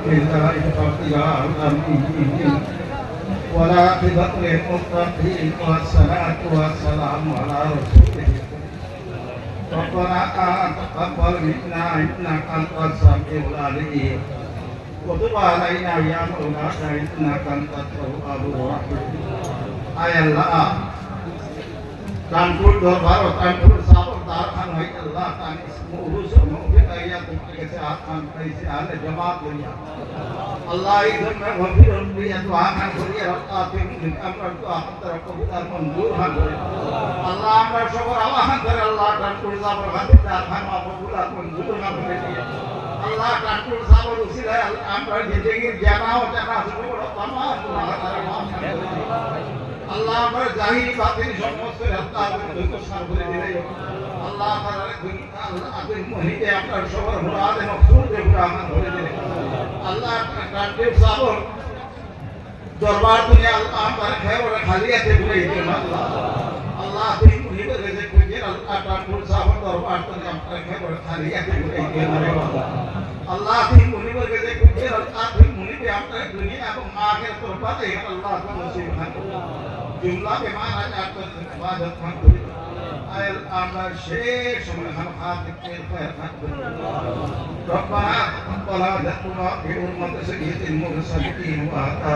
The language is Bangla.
لله رب العالمين والعاقبة للمتقين والصلاة والسلام على رسوله ربنا تقبل منا إنك أنت السميع العليم وتب علينا يا مولانا إنك أنت التواب الرحيم আয় আল্লাহ কানপুর দরবার ও কানপুর সাবর দারখান হয় আল্লাহ তান ইসমুহু সমুকে আয়া তোমার কাছে আত্মান কইছে আলে জমাত করিয়া আল্লাহ ইদম মে গভীর অন্বিয়া দোয়া খান করিয়া আল্লাহ তুমি আমরা তো আপনার কবুতর মঞ্জুর হন আল্লাহ আমরা সবার আওয়াজ করে আল্লাহ কানপুর সাবর হাতে দারখান কবুতর মঞ্জুর না করে আল্লাহ কানপুর সাবর উসিলা আমরা জিন্দেগি জানাও জানা সবর तमाम গুনাহ তারা মাফ করে আল্লাহ আমার জাহির বাতিল সমস্ত রাস্তাগুলো সার করে দিলে আল্লাহ তাআলা দুনিয়া আল্লাহ আপনি মহিতে আপনার সবার মুরাদ মকসুদ পুরা আমার করে দিলে আল্লাহ কানপুর সাবর দরবার দুনিয়া আল্লাহ আমার খের খালিয়াতে ভরে দিলে আল্লাহ আল্লাহ তুমি মহিতে রেজে কইছে আল্লাহ কানপুর সাবর দরবার দুনিয়া আমার খের খালিয়াতে ভরে দিলে আল্লাহ তুমি মহিতে রেজে কইছে আল্লাহ তুমি মহিতে আপনার দুনিয়া এবং আখিরাত তরফাতে আল্লাহ তুমি নসিব খান जुमला के मान आज आपको इबादत खान करी आयल आमर शेख समय हम खाते के पैर खान करी रब्बाना वला तक़ुना भी उम्मत सय्यिदिल मुरसलीन व आता